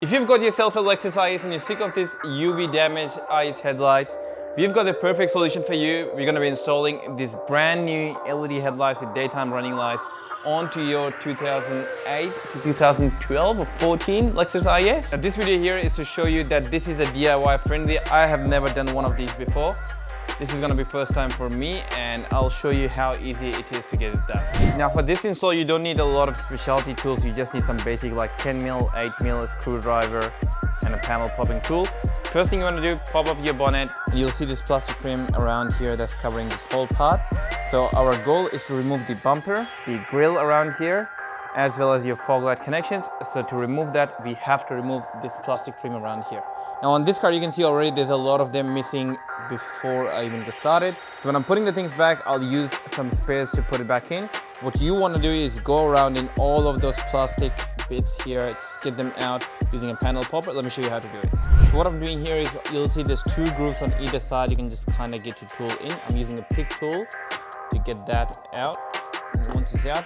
If you've got yourself a Lexus IS and you're sick of this UV damaged IS headlights, we've got a perfect solution for you. We're going to be installing these brand new LED headlights with daytime running lights onto your 2008 to 2012 or 14 Lexus IS. Now, this video here is to show you that this is a DIY friendly. I have never done one of these before. This is going to be first time for me, and I'll show you how easy it is to get it done. Now for this install, you don't need a lot of specialty tools. You just need some basic like 10mm, 8mm, a screwdriver, and a panel popping tool. First thing you want to do, pop up your bonnet, and you'll see this plastic trim around here that's covering this whole part. So our goal is to remove the bumper, the grille around here, as well as your fog light connections. So to remove that, we have to remove this plastic trim around here. Now on this car, you can see already there's a lot of them missing before I even get started. So when I'm putting the things back, I'll use some spares to put it back in. What you want to do is go around in all of those plastic bits here, just get them out using a panel popper. Let me show you how to do it. So what I'm doing here is you'll see there's two grooves on either side. You can just kind of get your tool in. I'm using a pick tool to get that out. And once it's out,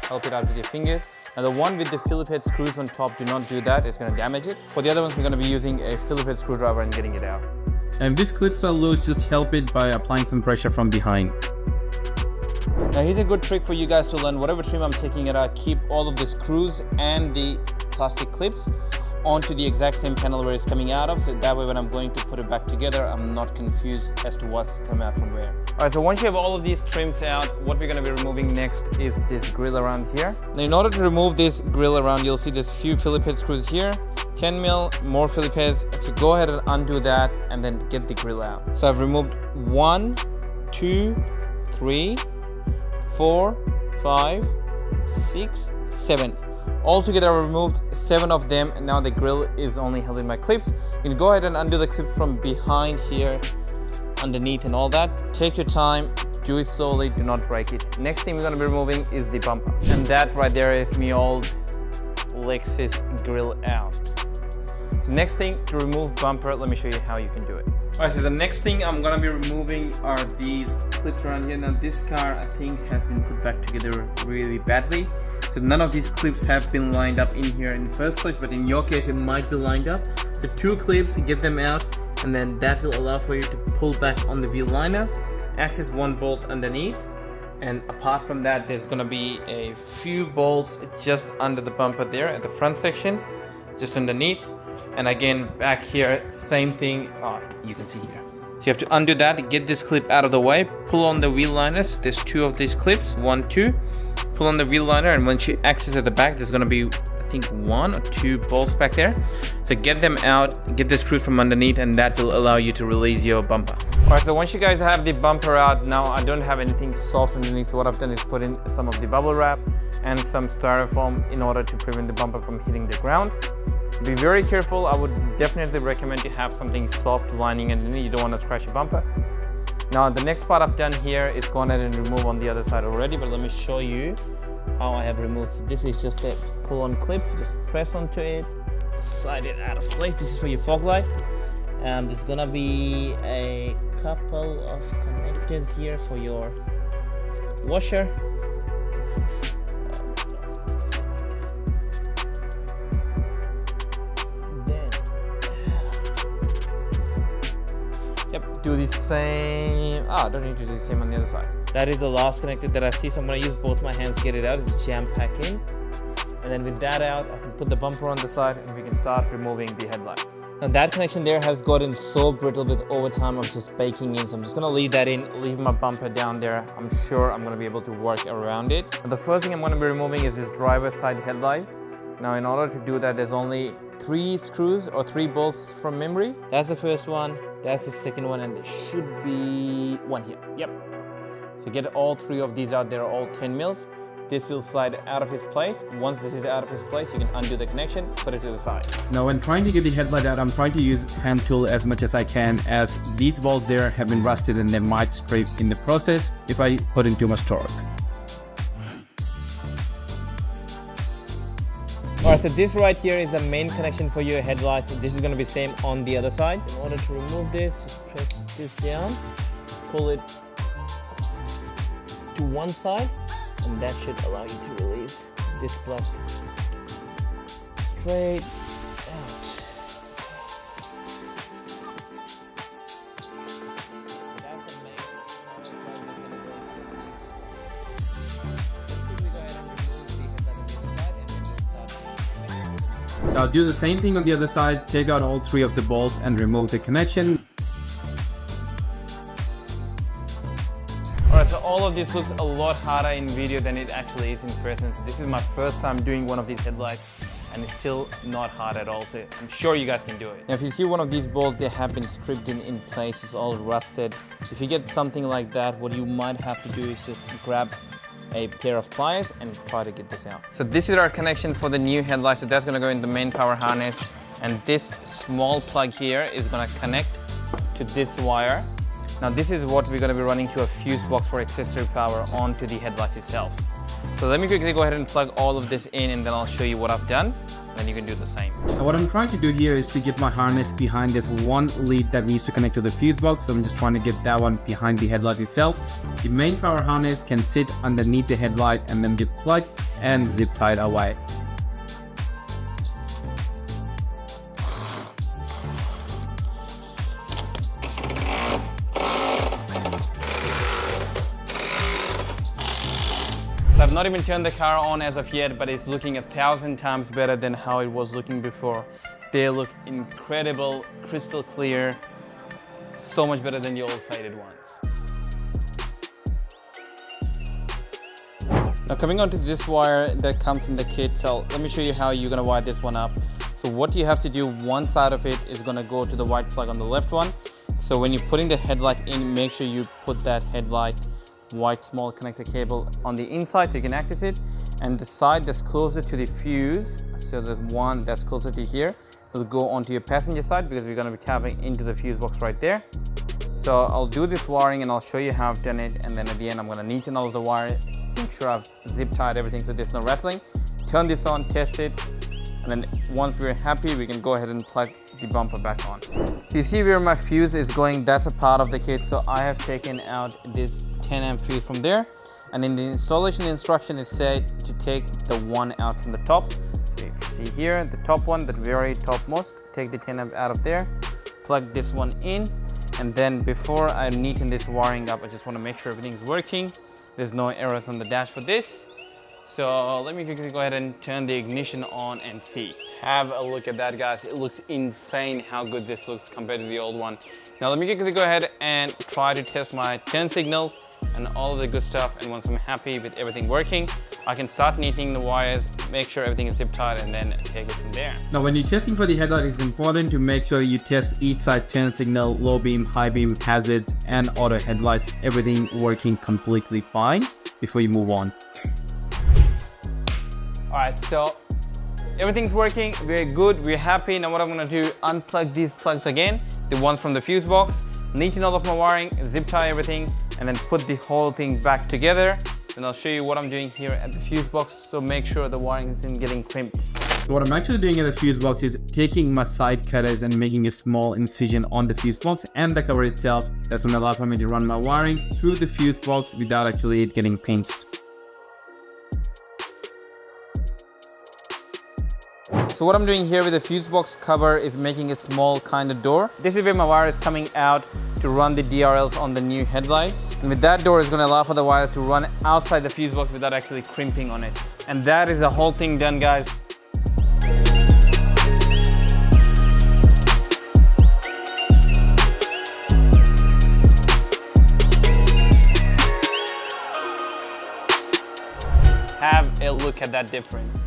help it out with your fingers. Now the one with the Phillips head screws on top, do not do that, it's going to damage it. For the other ones, we're going to be using a Phillips head screwdriver and getting it out. And these clips are loose, just help it by applying some pressure from behind. Now here's a good trick for you guys to learn. Whatever trim I'm taking it out, keep all of the screws and the plastic clips onto the exact same panel where it's coming out of, so that way when I'm going to put it back together, I'm not confused as to what's come out from where. Alright, so once you have all of these trims out, what we're going to be removing next is this grille around here. Now in order to remove this grille around, you'll see there's a few Phillips head screws here, 10mm, more Phillips heads. So go ahead and undo that and then get the grille out. So I've removed 1, 2, 3, 4, 5, 6, 7. Altogether I removed 7 of them, and now the grille is only held in my clips. You can go ahead and undo the clips from behind here, underneath and all that. Take your time, do it slowly, do not break it. Next thing we're going to be removing is the bumper. And that right there is me old Lexus grille out. So next thing, to remove bumper, let me show you how you can do it. Alright, so the next thing I'm going to be removing are these clips around here. Now this car I think has been put back together really badly. So none of these clips have been lined up in here in the first place, but in your case it might be lined up. The 2 clips, get them out, and then that will allow for you to pull back on the wheel liner, access 1 bolt underneath, and apart from that there's going to be a few bolts just under the bumper there at the front section, just underneath. And again back here, same thing, you can see here. So you have to undo that, get this clip out of the way, pull on the wheel liners. There's 2 of these clips, 1, 2. Pull on the wheel liner, and once you access at the back, there's going to be, I think, 1 or 2 bolts back there. So get them out, get the screw from underneath, and that will allow you to release your bumper. Alright, so once you guys have the bumper out, now I don't have anything soft underneath, so what I've done is put in some of the bubble wrap and some styrofoam in order to prevent the bumper from hitting the ground. Be very careful. I would definitely recommend to have something soft lining underneath. You don't want to scratch your bumper. Now the next part I've done here is gone ahead and remove on the other side already, but let me show you how I have removed. So this is just a pull-on clip. Just press onto it, slide it out of place. This is for your fog light. There's gonna be a couple of connectors here for your washer. Yep, do the same. I don't need to do the same on the other side. That is the last connector that I see, so I'm going to use both my hands to get it out. It's jam pack in. And then with that out, I can put the bumper on the side and we can start removing the headlight. Now that connection there has gotten so brittle with over time of just baking in, so I'm just going to leave that in, leave my bumper down there. I'm sure I'm going to be able to work around it. But the first thing I'm going to be removing is this driver's side headlight. Now in order to do that, there's only 3 screws or 3 bolts from memory. That's the first one. That's the second one, and there should be 1 here. Yep. So get all 3 of these out. They're all 10mm. This will slide out of its place. Once this is out of its place, you can undo the connection, put it to the side. Now when trying to get the headlight out, I'm trying to use hand tool as much as I can, as these balls there have been rusted and they might scrape in the process if I put in too much torque. Alright, so this right here is the main connection for your headlights. This is going to be same on the other side. In order to remove this, just press this down, pull it to one side, and that should allow you to release this plug straight out. Now do the same thing on the other side, take out all 3 of the bolts and remove the connection. Alright, so all of this looks a lot harder in video than it actually is in person. So this is my first time doing one of these headlights and it's still not hard at all, so I'm sure you guys can do it. Now if you see one of these bolts, they have been stripped in place, it's all rusted. If you get something like that, what you might have to do is just grab a pair of pliers and try to get this out. So this is our connection for the new headlight, so that's going to go in the main power harness, and this small plug here is going to connect to this wire. Now this is what we're going to be running to a fuse box for accessory power onto the headlights itself. So let me quickly go ahead and plug all of this in and then I'll show you what I've done. Then you can do the same. Now what I'm trying to do here is to get my harness behind this one lead that needs to connect to the fuse box. So I'm just trying to get that one behind the headlight itself. The main power harness can sit underneath the headlight and then get plugged and zip tied away. I've not even turned the car on as of yet, but it's looking 1,000 times better than how it was looking before. They look incredible, crystal clear, so much better than the old faded ones. Now coming onto this wire that comes in the kit, so let me show you how you're gonna wire this one up. So what you have to do, one side of it is gonna go to the white plug on the left one. So when you're putting the headlight in, make sure you put that headlight white small connector cable on the inside so you can access it, and the side that's closer to the fuse, so there's one that's closer to here, will go onto your passenger side because we're going to be tapping into the fuse box right there. So I'll do this wiring and I'll show you how I've done it, and then at the end I'm going to neaten all of the wire, make sure I've zip tied everything so there's no rattling. Turn this on, test it, and then once we're happy we can go ahead and plug the bumper back on. So you see where my fuse is going, that's a part of the kit, so I have taken out this 10 amp fuse from there, and in the installation instruction it said to take the one out from the top. So if you see here, the top one, the very topmost, take the 10 amp out of there, plug this one in, and then before I neaten this wiring up, I just want to make sure everything's working. There's no errors on the dash for this. So let me quickly go ahead and turn the ignition on and see. Have a look at that, guys. It looks insane how good this looks compared to the old one. Now let me quickly go ahead and try to test my turn signals and all of the good stuff, and once I'm happy with everything working, I can start neatening the wires, make sure everything is zip tied, and then take it from there. Now when you're testing for the headlight, it's important to make sure you test each side turn signal, low beam, high beam, hazards, and auto headlights, everything working completely fine before you move on. Alright, so everything's working, we're good, we're happy. Now what I'm going to do, unplug these plugs again, the ones from the fuse box, neaten all of my wiring, zip tie everything, and then put the whole thing back together. And I'll show you what I'm doing here at the fuse box, so make sure the wiring isn't getting crimped. So what I'm actually doing at the fuse box is taking my side cutters and making a small incision on the fuse box and the cover itself. That's going to allow for me to run my wiring through the fuse box without actually it getting pinched. So what I'm doing here with the fuse box cover is making a small kind of door. This is where my wire is coming out to run the DRLs on the new headlights. And with that door is going to allow for the wire to run outside the fuse box without actually crimping on it. And that is the whole thing done, guys. Have a look at that difference.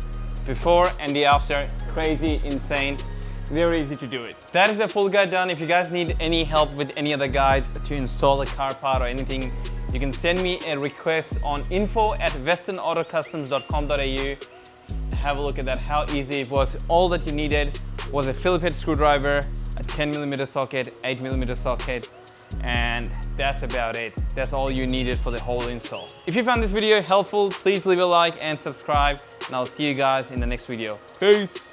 Before and the after, crazy, insane, very easy to do it. That is the full guide done. If you guys need any help with any other guides to install a car part or anything, you can send me a request on info@westernautocustoms.com.au. Have a look at that, how easy it was. All that you needed was a Phillips head screwdriver, a 10mm socket, 8mm socket, and that's about it. That's all you needed for the whole install. If you found this video helpful, please leave a like and subscribe, and I'll see you guys in the next video. Peace!